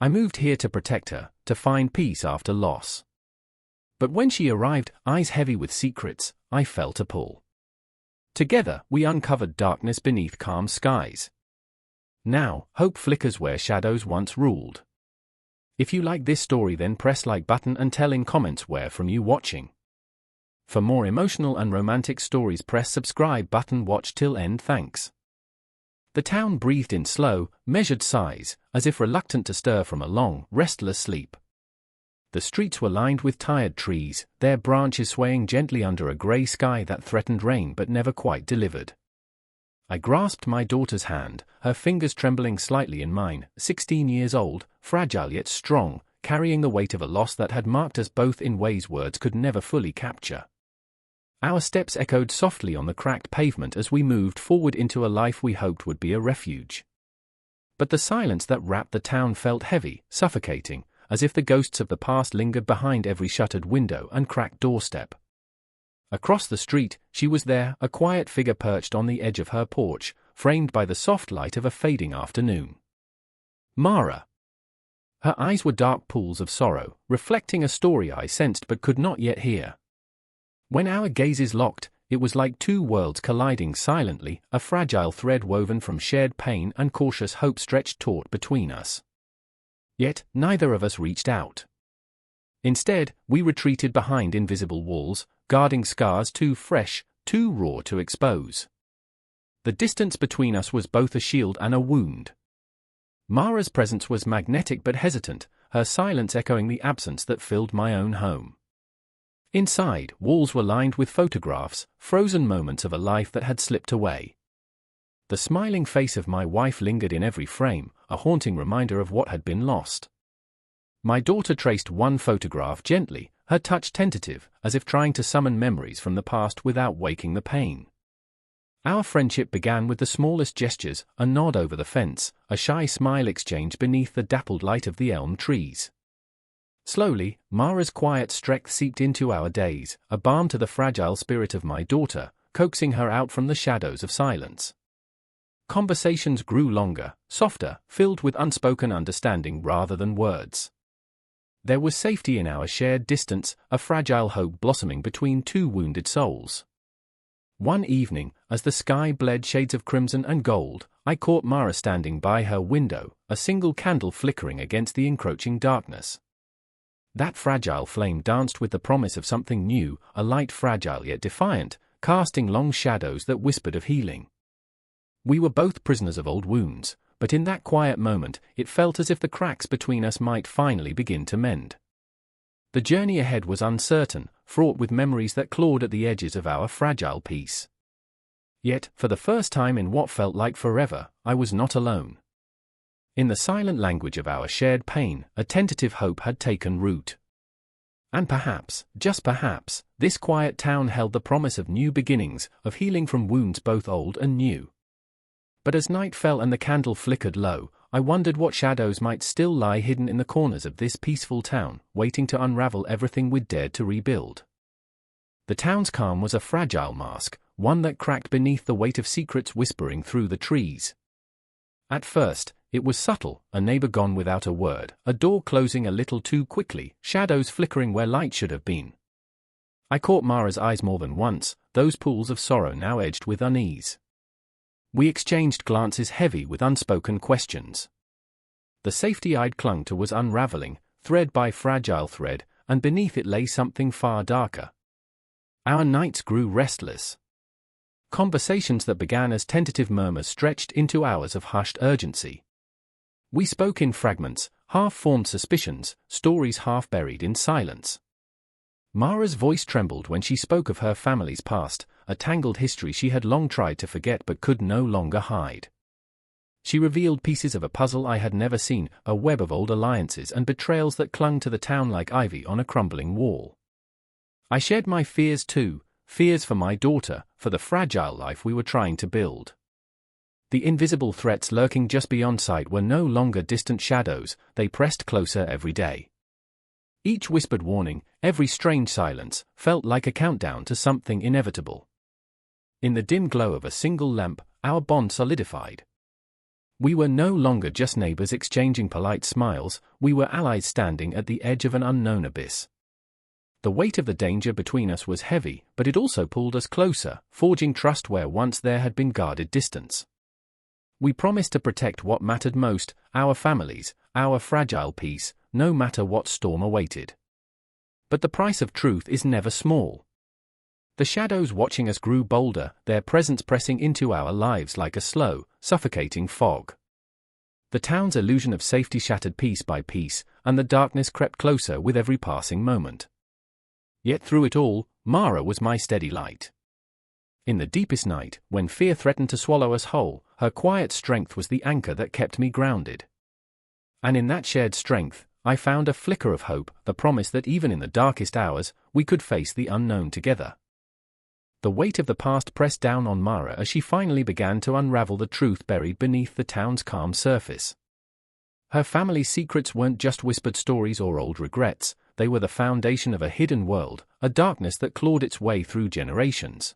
I moved here to protect her, to find peace after loss. But when she arrived, eyes heavy with secrets, I felt a pull. Together, we uncovered darkness beneath calm skies. Now, hope flickers where shadows once ruled. If you like this story, then press like button and tell in comments where from you watching. For more emotional and romantic stories, press subscribe button. Watch till end. Thanks. The town breathed in slow, measured sighs, as if reluctant to stir from a long, restless sleep. The streets were lined with tired trees, their branches swaying gently under a grey sky that threatened rain but never quite delivered. I grasped my daughter's hand, her fingers trembling slightly in mine, 16 years old, fragile yet strong, carrying the weight of a loss that had marked us both in ways words could never fully capture. Our steps echoed softly on the cracked pavement as we moved forward into a life we hoped would be a refuge. But the silence that wrapped the town felt heavy, suffocating, as if the ghosts of the past lingered behind every shuttered window and cracked doorstep. Across the street, she was there, a quiet figure perched on the edge of her porch, framed by the soft light of a fading afternoon. Mara. Her eyes were dark pools of sorrow, reflecting a story I sensed but could not yet hear. When our gazes locked, it was like two worlds colliding silently, a fragile thread woven from shared pain and cautious hope stretched taut between us. Yet, neither of us reached out. Instead, we retreated behind invisible walls, guarding scars too fresh, too raw to expose. The distance between us was both a shield and a wound. Mara's presence was magnetic but hesitant, her silence echoing the absence that filled my own home. Inside, walls were lined with photographs, frozen moments of a life that had slipped away. The smiling face of my wife lingered in every frame, a haunting reminder of what had been lost. My daughter traced one photograph gently, her touch tentative, as if trying to summon memories from the past without waking the pain. Our friendship began with the smallest gestures, a nod over the fence, a shy smile exchanged beneath the dappled light of the elm trees. Slowly, Mara's quiet strength seeped into our days, a balm to the fragile spirit of my daughter, coaxing her out from the shadows of silence. Conversations grew longer, softer, filled with unspoken understanding rather than words. There was safety in our shared distance, a fragile hope blossoming between two wounded souls. One evening, as the sky bled shades of crimson and gold, I caught Mara standing by her window, a single candle flickering against the encroaching darkness. That fragile flame danced with the promise of something new, a light fragile yet defiant, casting long shadows that whispered of healing. We were both prisoners of old wounds, but in that quiet moment, it felt as if the cracks between us might finally begin to mend. The journey ahead was uncertain, fraught with memories that clawed at the edges of our fragile peace. Yet, for the first time in what felt like forever, I was not alone. In the silent language of our shared pain, a tentative hope had taken root. And perhaps, just perhaps, this quiet town held the promise of new beginnings, of healing from wounds both old and new. But as night fell and the candle flickered low, I wondered what shadows might still lie hidden in the corners of this peaceful town, waiting to unravel everything we'd dared to rebuild. The town's calm was a fragile mask, one that cracked beneath the weight of secrets whispering through the trees. At first, it was subtle, a neighbor gone without a word, a door closing a little too quickly, shadows flickering where light should have been. I caught Mara's eyes more than once, those pools of sorrow now edged with unease. We exchanged glances heavy with unspoken questions. The safety I'd clung to was unraveling, thread by fragile thread, and beneath it lay something far darker. Our nights grew restless. Conversations that began as tentative murmurs stretched into hours of hushed urgency. We spoke in fragments, half-formed suspicions, stories half buried in silence. Mara's voice trembled when she spoke of her family's past, a tangled history she had long tried to forget but could no longer hide. She revealed pieces of a puzzle I had never seen, a web of old alliances and betrayals that clung to the town like ivy on a crumbling wall. I shared my fears too, fears for my daughter, for the fragile life we were trying to build. The invisible threats lurking just beyond sight were no longer distant shadows, they pressed closer every day. Each whispered warning, every strange silence, felt like a countdown to something inevitable. In the dim glow of a single lamp, our bond solidified. We were no longer just neighbors exchanging polite smiles, we were allies standing at the edge of an unknown abyss. The weight of the danger between us was heavy, but it also pulled us closer, forging trust where once there had been guarded distance. We promised to protect what mattered most, our families, our fragile peace, no matter what storm awaited. But the price of truth is never small. The shadows watching us grew bolder, their presence pressing into our lives like a slow, suffocating fog. The town's illusion of safety shattered piece by piece, and the darkness crept closer with every passing moment. Yet through it all, Mara was my steady light. In the deepest night, when fear threatened to swallow us whole, her quiet strength was the anchor that kept me grounded. And in that shared strength, I found a flicker of hope, the promise that even in the darkest hours, we could face the unknown together. The weight of the past pressed down on Mara as she finally began to unravel the truth buried beneath the town's calm surface. Her family's secrets weren't just whispered stories or old regrets, they were the foundation of a hidden world, a darkness that clawed its way through generations.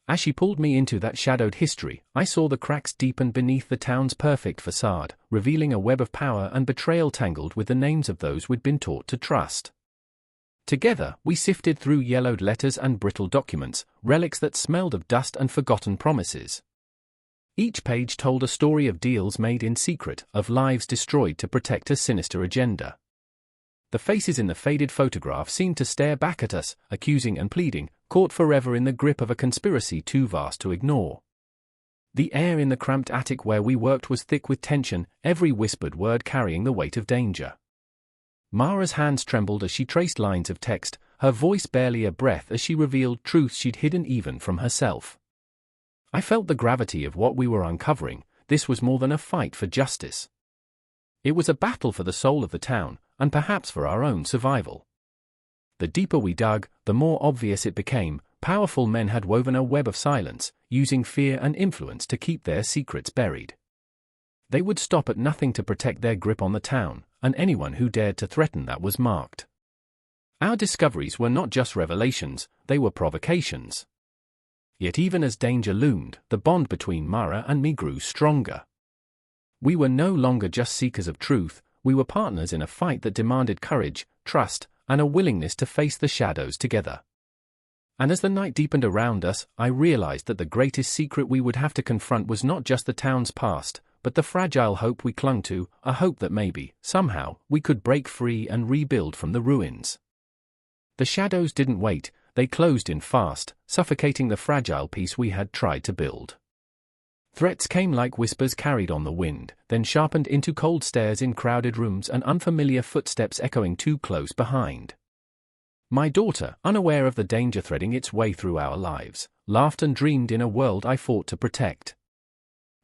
As she pulled me into that shadowed history, I saw the cracks deepen beneath the town's perfect facade, revealing a web of power and betrayal tangled with the names of those we'd been taught to trust. Together, we sifted through yellowed letters and brittle documents, relics that smelled of dust and forgotten promises. Each page told a story of deals made in secret, of lives destroyed to protect a sinister agenda. The faces in the faded photograph seemed to stare back at us, accusing and pleading, caught forever in the grip of a conspiracy too vast to ignore. The air in the cramped attic where we worked was thick with tension, every whispered word carrying the weight of danger. Mara's hands trembled as she traced lines of text, her voice barely a breath as she revealed truths she'd hidden even from herself. I felt the gravity of what we were uncovering. This was more than a fight for justice. It was a battle for the soul of the town, and perhaps for our own survival. The deeper we dug, the more obvious it became. Powerful men had woven a web of silence, using fear and influence to keep their secrets buried. They would stop at nothing to protect their grip on the town, and anyone who dared to threaten that was marked. Our discoveries were not just revelations, they were provocations. Yet even as danger loomed, the bond between Mara and me grew stronger. We were no longer just seekers of truth, we were partners in a fight that demanded courage, trust, and a willingness to face the shadows together. And as the night deepened around us, I realized that the greatest secret we would have to confront was not just the town's past, but the fragile hope we clung to, a hope that maybe, somehow, we could break free and rebuild from the ruins. The shadows didn't wait, they closed in fast, suffocating the fragile peace we had tried to build. Threats came like whispers carried on the wind, then sharpened into cold stares in crowded rooms and unfamiliar footsteps echoing too close behind. My daughter, unaware of the danger threading its way through our lives, laughed and dreamed in a world I fought to protect.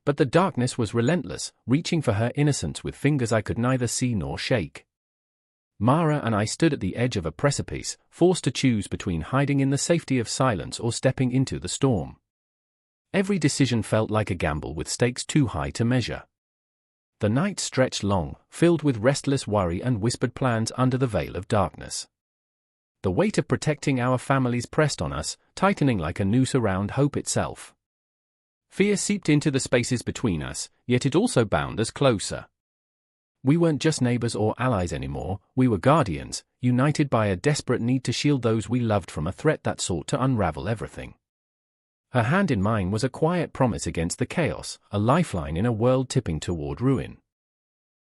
But the darkness was relentless, reaching for her innocence with fingers I could neither see nor shake. Mara and I stood at the edge of a precipice, forced to choose between hiding in the safety of silence or stepping into the storm. Every decision felt like a gamble with stakes too high to measure. The night stretched long, filled with restless worry and whispered plans under the veil of darkness. The weight of protecting our families pressed on us, tightening like a noose around hope itself. Fear seeped into the spaces between us, yet it also bound us closer. We weren't just neighbors or allies anymore, we were guardians, united by a desperate need to shield those we loved from a threat that sought to unravel everything. Her hand in mine was a quiet promise against the chaos, a lifeline in a world tipping toward ruin.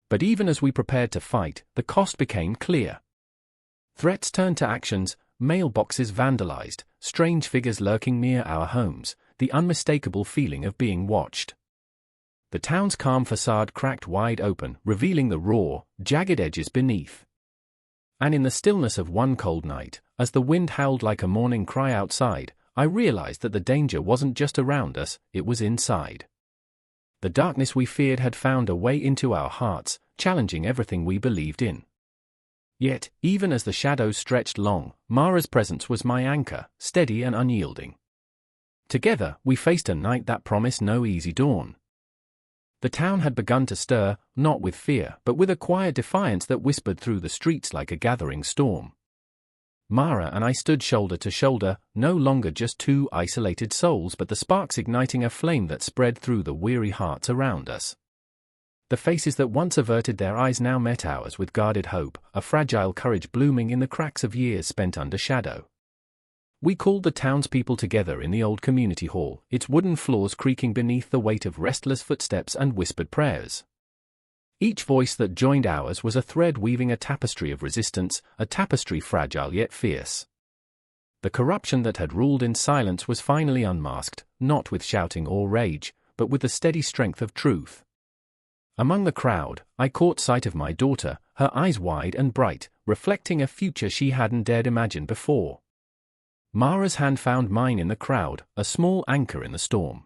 But even as we prepared to fight, the cost became clear. Threats turned to actions, mailboxes vandalized, strange figures lurking near our homes, the unmistakable feeling of being watched. The town's calm facade cracked wide open, revealing the raw, jagged edges beneath. And in the stillness of one cold night, as the wind howled like a mourning cry outside, I realized that the danger wasn't just around us, it was inside. The darkness we feared had found a way into our hearts, challenging everything we believed in. Yet, even as the shadows stretched long, Mara's presence was my anchor, steady and unyielding. Together, we faced a night that promised no easy dawn. The town had begun to stir, not with fear, but with a quiet defiance that whispered through the streets like a gathering storm. Mara and I stood shoulder to shoulder, no longer just two isolated souls but the sparks igniting a flame that spread through the weary hearts around us. The faces that once averted their eyes now met ours with guarded hope, a fragile courage blooming in the cracks of years spent under shadow. We called the townspeople together in the old community hall, its wooden floors creaking beneath the weight of restless footsteps and whispered prayers. Each voice that joined ours was a thread weaving a tapestry of resistance, a tapestry fragile yet fierce. The corruption that had ruled in silence was finally unmasked, not with shouting or rage, but with the steady strength of truth. Among the crowd, I caught sight of my daughter, her eyes wide and bright, reflecting a future she hadn't dared imagine before. Mara's hand found mine in the crowd, a small anchor in the storm.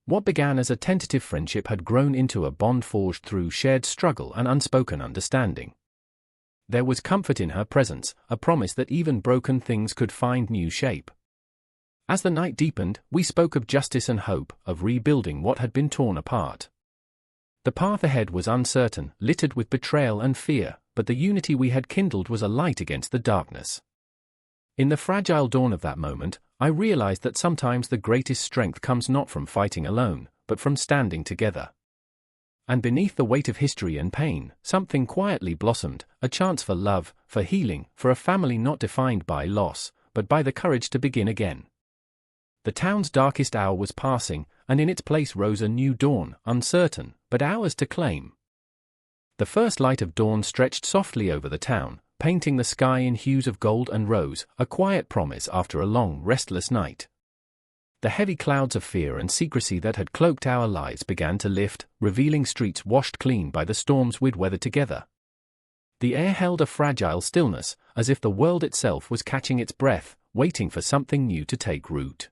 What began as a tentative friendship had grown into a bond forged through shared struggle and unspoken understanding. There was comfort in her presence, a promise that even broken things could find new shape. As the night deepened, we spoke of justice and hope, of rebuilding what had been torn apart. The path ahead was uncertain, littered with betrayal and fear, but the unity we had kindled was a light against the darkness. In the fragile dawn of that moment, I realized that sometimes the greatest strength comes not from fighting alone, but from standing together. And beneath the weight of history and pain, something quietly blossomed, a chance for love, for healing, for a family not defined by loss, but by the courage to begin again. The town's darkest hour was passing, and in its place rose a new dawn, uncertain, but ours to claim. The first light of dawn stretched softly over the town, painting the sky in hues of gold and rose, a quiet promise after a long, restless night. The heavy clouds of fear and secrecy that had cloaked our lives began to lift, revealing streets washed clean by the storms we'd weathered together. The air held a fragile stillness, as if the world itself was catching its breath, waiting for something new to take root.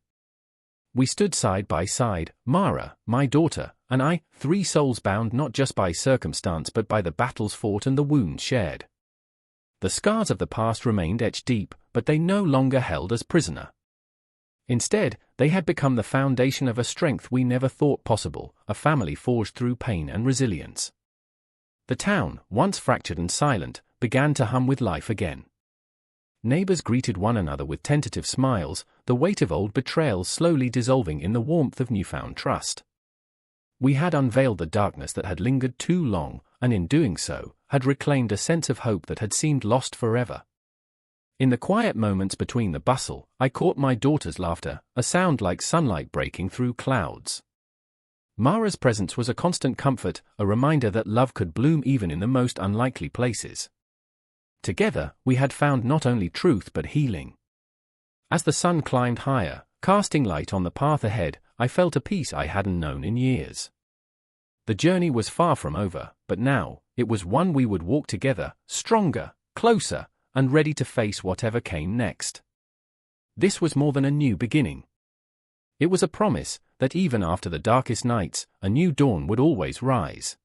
We stood side by side, Mara, my daughter, and I, three souls bound not just by circumstance but by the battles fought and the wounds shared. The scars of the past remained etched deep, but they no longer held us prisoner. Instead, they had become the foundation of a strength we never thought possible, a family forged through pain and resilience. The town, once fractured and silent, began to hum with life again. Neighbors greeted one another with tentative smiles, the weight of old betrayals slowly dissolving in the warmth of newfound trust. We had unveiled the darkness that had lingered too long, and in doing so, had reclaimed a sense of hope that had seemed lost forever. In the quiet moments between the bustle, I caught my daughter's laughter, a sound like sunlight breaking through clouds. Mara's presence was a constant comfort, a reminder that love could bloom even in the most unlikely places. Together, we had found not only truth but healing. As the sun climbed higher, casting light on the path ahead, I felt a peace I hadn't known in years. The journey was far from over, but now, it was one we would walk together, stronger, closer, and ready to face whatever came next. This was more than a new beginning. It was a promise that even after the darkest nights, a new dawn would always rise.